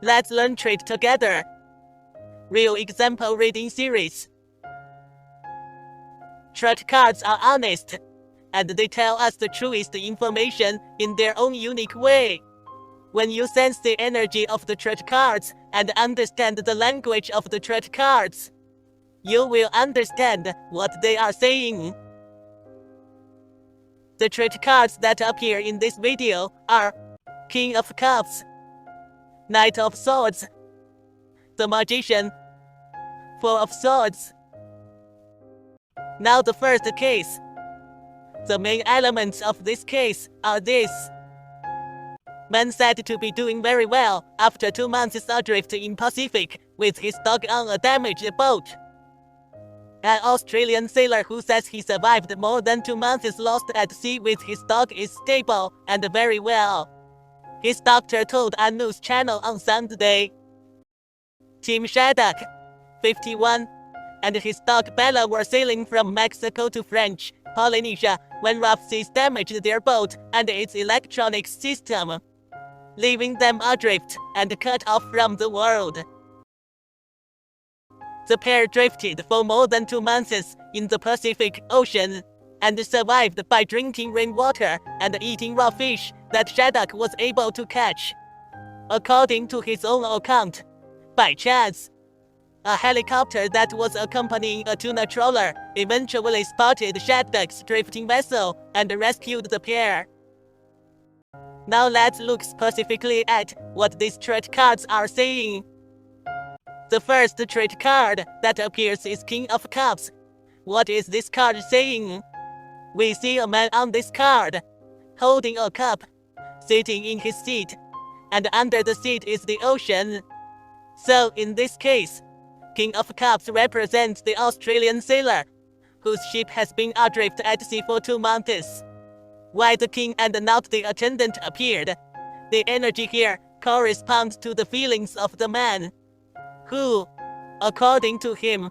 Let's learn trait together. Real example reading series. Trait cards are honest, and they tell us the truest information in their own unique way. When you sense the energy of the trait cards and understand the language of the trait cards, you will understand what they are saying. The trait cards that appear in this video are King of Cups, Knight of Swords, the Magician, Four of Swords. Now the first case. The main elements of this case are this. Man said to be doing very well after 2 months adrift in Pacific with his dog on a damaged boat. An Australian sailor who says he survived more than 2 months lost at sea with his dog is stable and very well. His doctor told a news channel on Sunday. Tim Shaddock, 51, and his dog Bella were sailing from Mexico to French Polynesia when rough seas damaged their boat and its electronics system, leaving them adrift and cut off from the world. The pair drifted for more than 2 months in the Pacific Ocean and survived by drinking rainwater and eating raw fish that Shaddock was able to catch. According to his own account, by chance, a helicopter that was accompanying a tuna trawler eventually spotted Shaddock's drifting vessel and rescued the pair. Now let's look specifically at what these trait cards are saying. The first trait card that appears is King of Cups. What is this card saying? We see a man on this card, holding a cup, sitting in his seat, and under the seat is the ocean. So in this case, King of Cups represents the Australian sailor, whose ship has been adrift at sea for 2 months. Why the king and not the attendant appeared? The energy here corresponds to the feelings of the man, who, according to him,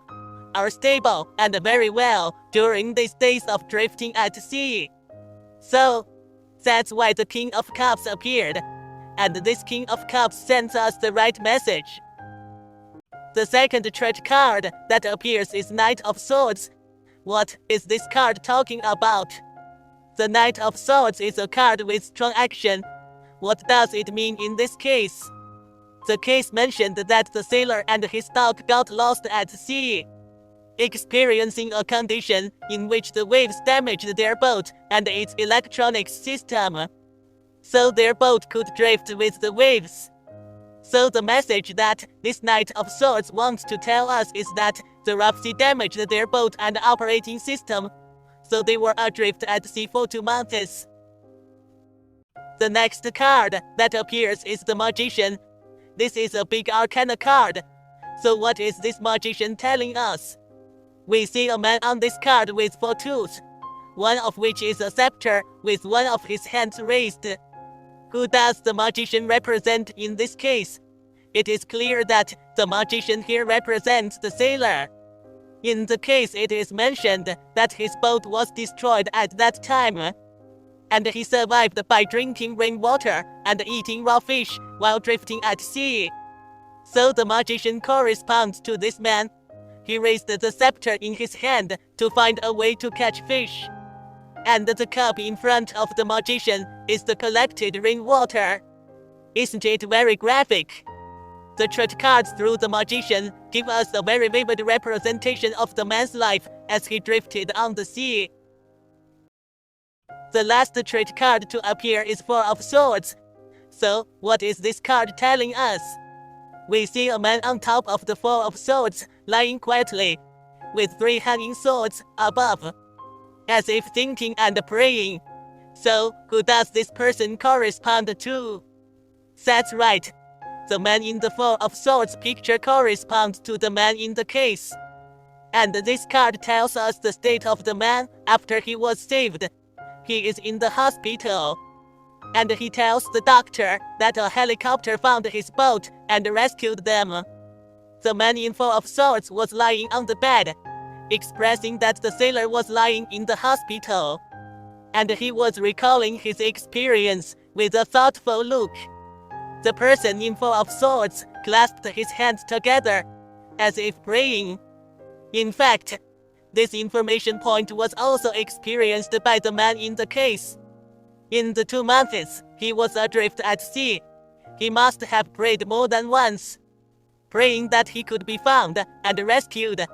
are stable and very well during these days of drifting at sea. So, that's why the King of Cups appeared, and this King of Cups sends us the right message. The second trait card that appears is Knight of Swords. What is this card talking about? The Knight of Swords is a card with strong action. What does it mean in this case? The case mentioned that the sailor and his dog got lost at sea, experiencing a condition in which the waves damaged their boat and its electronics system, so their boat could drift with the waves. So the message that this Knight of Swords wants to tell us is that the rough sea damaged their boat and operating system, so they were adrift at sea for 2 months. The next card that appears is the Magician. This is a big arcana card. So what is this magician telling us? We see a man on this card with 4 tools, one of which is a scepter with one of his hands raised. Who does the magician represent in this case? It is clear that the magician here represents the sailor. In the case it is mentioned that his boat was destroyed at that time, and he survived by drinking rainwater and eating raw fish while drifting at sea. So the magician corresponds to this man. He raised the scepter in his hand to find a way to catch fish. And the cup in front of the magician is the collected rainwater. Isn't it very graphic? The trait cards through the magician give us a very vivid representation of the man's life as he drifted on the sea. The last trait card to appear is Four of Swords. So, what is this card telling us? We see a man on top of the Four of Swords lying quietly, with 3 hanging swords above, as if thinking and praying. So, who does this person correspond to? That's right. The man in the Four of Swords picture corresponds to the man in the case. And this card tells us the state of the man after he was saved. He is in the hospital. And he tells the doctor that a helicopter found his boat and rescued them. The man in Four of Swords was lying on the bed, expressing that the sailor was lying in the hospital. And he was recalling his experience with a thoughtful look. The person in Four of Swords clasped his hands together, as if praying. In fact, this information point was also experienced by the man in the case. In the 2 months he was adrift at sea, he must have prayed more than once, praying that he could be found and rescued.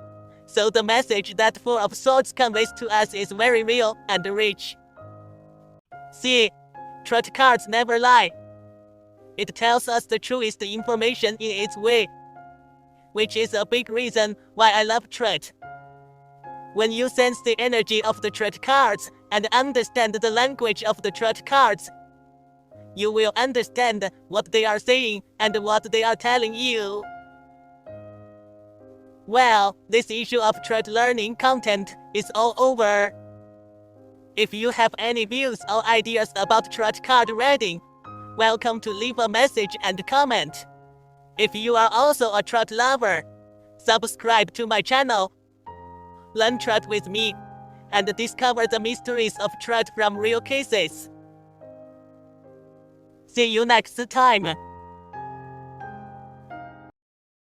So the message that Four of Swords conveys to us is very real and rich. See, truest cards never lie. It tells us the truest information in its way, which is a big reason why I love truest. When you sense the energy of the truest cards and understand the language of the truest cards, you will understand what they are saying and what they are telling you. Well, this issue of truest learning content is all over. If you have any views or ideas about truest card reading, welcome to leave a message and comment. If you are also a truest lover, subscribe to my channel. Learn truest with me and discover the mysteries of truest from real cases. See you next time.